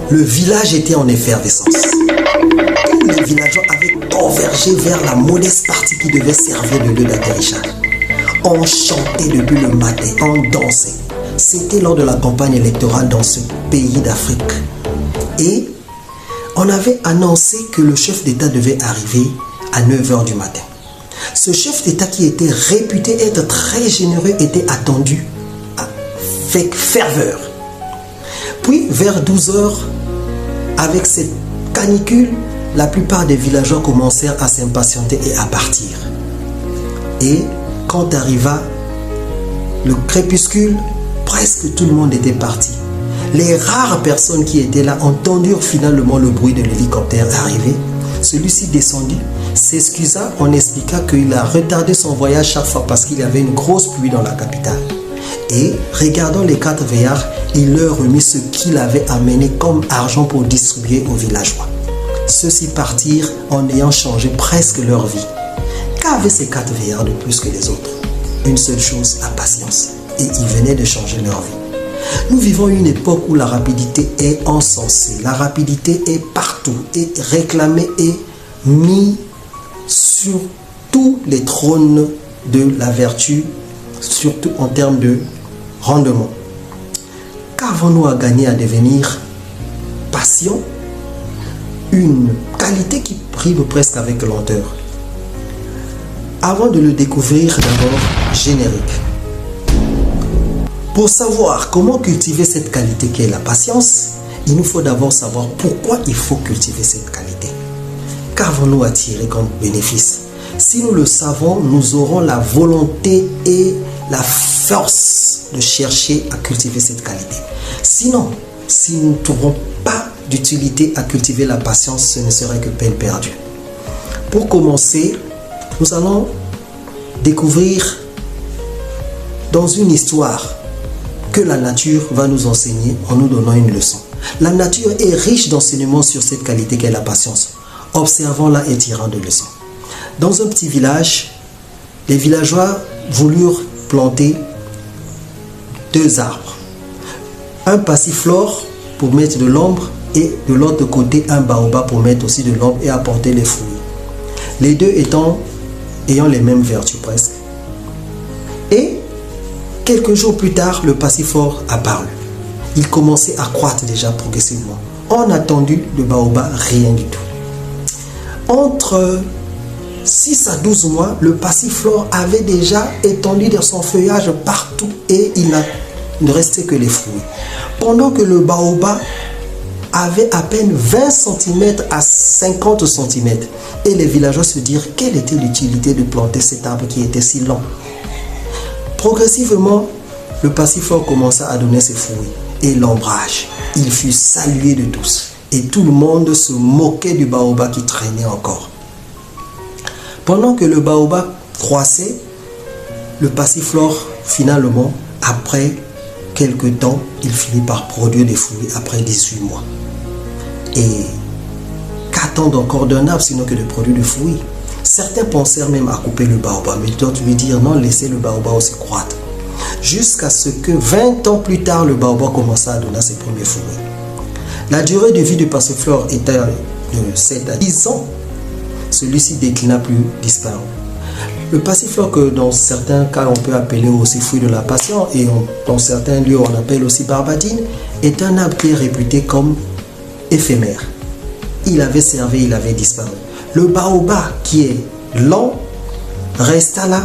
Le village était en effervescence. Tous les villageois avaient convergé vers la modeste partie qui devait servir de lieu d'atterrissage. On chantait depuis le matin, on dansait. C'était lors de la campagne électorale dans ce pays d'Afrique. Et on avait annoncé que le chef d'État devait arriver à 9 h du matin. Ce chef d'État qui était réputé être très généreux était attendu avec ferveur. Puis vers 12 h, avec cette canicule, la plupart des villageois commencèrent à s'impatienter et à partir. Et quand arriva le crépuscule, presque tout le monde était parti. Les rares personnes qui étaient là entendirent finalement le bruit de l'hélicoptère arriver. Celui-ci descendit, s'excusa, on expliqua qu'il a retardé son voyage chaque fois parce qu'il y avait une grosse pluie dans la capitale. Et regardant les 4 veillards, il leur remit ce qu'il avait amené comme argent pour distribuer aux villageois. Ceux-ci partirent en ayant changé presque leur vie. Qu'avaient ces 4 veillards de plus que les autres? Une seule chose, la patience. Et ils venaient de changer leur vie. Nous vivons une époque où la rapidité est encensée. La rapidité est partout, est réclamée et mise sur tous les trônes de la vertu, surtout en termes de rendement. Qu'avons-nous à gagner à devenir patient? Une qualité qui rime presque avec lenteur. Avant de le découvrir, d'abord, générique. Pour savoir comment cultiver cette qualité qui est la patience, il nous faut d'abord savoir pourquoi il faut cultiver cette qualité. Qu'avons-nous à tirer comme bénéfice? Si nous le savons, nous aurons la volonté et la force de chercher à cultiver cette qualité. Sinon, si nous ne trouvons pas d'utilité à cultiver la patience, ce ne serait que peine perdue. Pour commencer, nous allons découvrir dans une histoire que la nature va nous enseigner en nous donnant une leçon. La nature est riche d'enseignements sur cette qualité qu'est la patience. Observons-la et tirons de leçons. Dans un petit village, les villageois voulurent planter 2 arbres. Un passiflore pour mettre de l'ombre et de l'autre côté un baobab pour mettre aussi de l'ombre et apporter les fruits. Les deux ayant les mêmes vertus presque. Et quelques jours plus tard, le passiflore apparut. Il commençait à croître déjà progressivement. On attendu le baobab, rien du tout. Entre 6 à 12 mois, le passiflore avait déjà étendu de son feuillage partout et il ne restait que les fruits. Pendant que le baobab avait à peine 20 cm à 50 cm. Et les villageois se dirent quelle était l'utilité de planter cet arbre qui était si long. Progressivement, le passiflore commença à donner ses fruits et l'ombrage. Il fut salué de tous et tout le monde se moquait du baobab qui traînait encore. Pendant que le baobab croissait, le passiflore finalement, après quelque temps, il finit par produire des fruits après 18 mois. Et qu'attendre encore d'un arbre sinon que de produire des fruits? Certains pensèrent même à couper le baobab, mais d'autres lui dirent non, laissez le baobab aussi croître. Jusqu'à ce que 20 ans plus tard, le baobab commença à donner ses premiers fruits. La durée de vie du passiflore était de 7 à 10 ans. Celui-ci déclina plus, disparut. Le passiflore, que dans certains cas on peut appeler aussi fruit de la passion et dans certains lieux on appelle aussi barbadine, est un arbre qui est réputé comme éphémère. Il avait servi, il avait disparu. Le baobab qui est lent resta là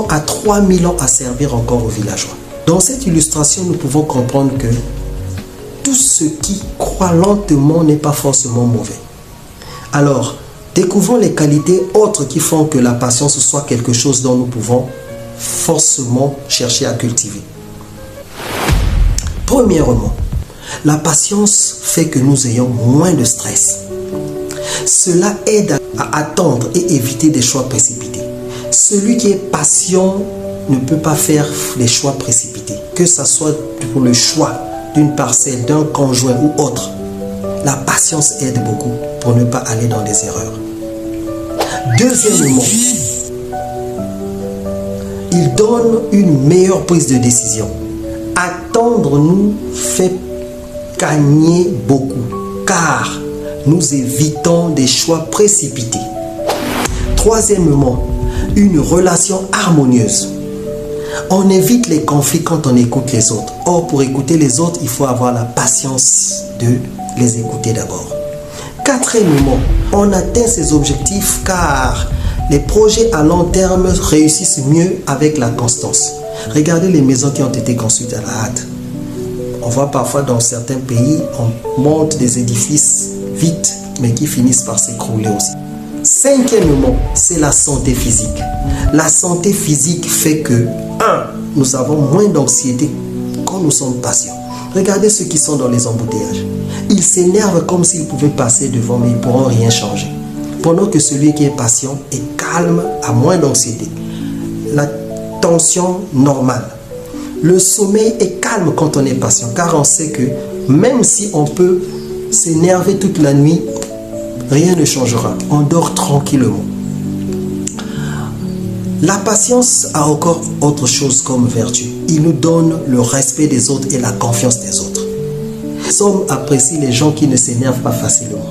à 3000 ans à servir encore aux villageois. Dans cette illustration, nous pouvons comprendre que tout ce qui croît lentement n'est pas forcément mauvais. Alors, découvrons les qualités autres qui font que la patience soit quelque chose dont nous pouvons forcément chercher à cultiver. Premièrement, la patience fait que nous ayons moins de stress. Cela aide à attendre et éviter des choix précipités. Celui qui est patient ne peut pas faire des choix précipités, que ce soit pour le choix d'une parcelle, d'un conjoint ou autre. La patience aide beaucoup pour ne pas aller dans des erreurs. Deuxièmement, il donne une meilleure prise de décision. Attendre nous fait gagner beaucoup. car nous évitons des choix précipités. Troisièmement, une relation harmonieuse. On évite les conflits quand on écoute les autres. Or, pour écouter les autres, il faut avoir la patience de les écouter d'abord. Quatrièmement, on atteint ses objectifs car les projets à long terme réussissent mieux avec la constance. Regardez les maisons qui ont été construites à la hâte. On voit parfois dans certains pays, on monte des édifices vite, mais qui finissent par s'écrouler aussi. Cinquièmement, c'est la santé physique. La santé physique fait que, nous avons moins d'anxiété quand nous sommes patients. Regardez ceux qui sont dans les embouteillages. Ils s'énervent comme s'ils pouvaient passer devant, mais ils ne pourront rien changer. Pendant que celui qui est patient est calme, a moins d'anxiété. La tension normale. Le sommeil est calme quand on est patient, car on sait que même si on peut s'énerver toute la nuit, rien ne changera. On dort tranquillement. La patience a encore autre chose comme vertu. Il nous donne le respect des autres et la confiance des autres. Les hommes apprécient les gens qui ne s'énervent pas facilement.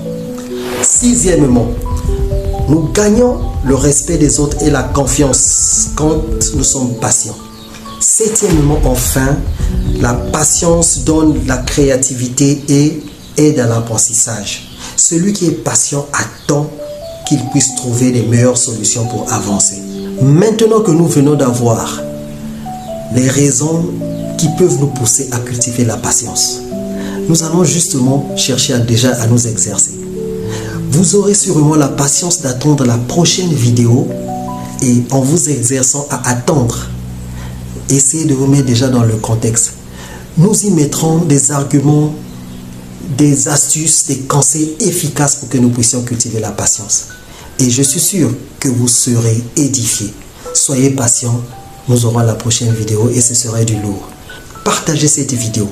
Sixièmement, nous gagnons le respect des autres et la confiance quand nous sommes patients. Septièmement, enfin, la patience donne la créativité et aide à l'apprentissage. Celui qui est patient attend qu'il puisse trouver les meilleures solutions pour avancer. Maintenant que nous venons d'avoir les raisons qui peuvent nous pousser à cultiver la patience, nous allons justement chercher déjà à nous exercer. Vous aurez sûrement la patience d'attendre la prochaine vidéo et en vous exerçant à attendre, essayez de vous mettre déjà dans le contexte. Nous y mettrons des arguments, des astuces, des conseils efficaces pour que nous puissions cultiver la patience. Et je suis sûr que vous serez édifiés. Soyez patients, nous aurons la prochaine vidéo et ce sera du lourd. Partagez cette vidéo.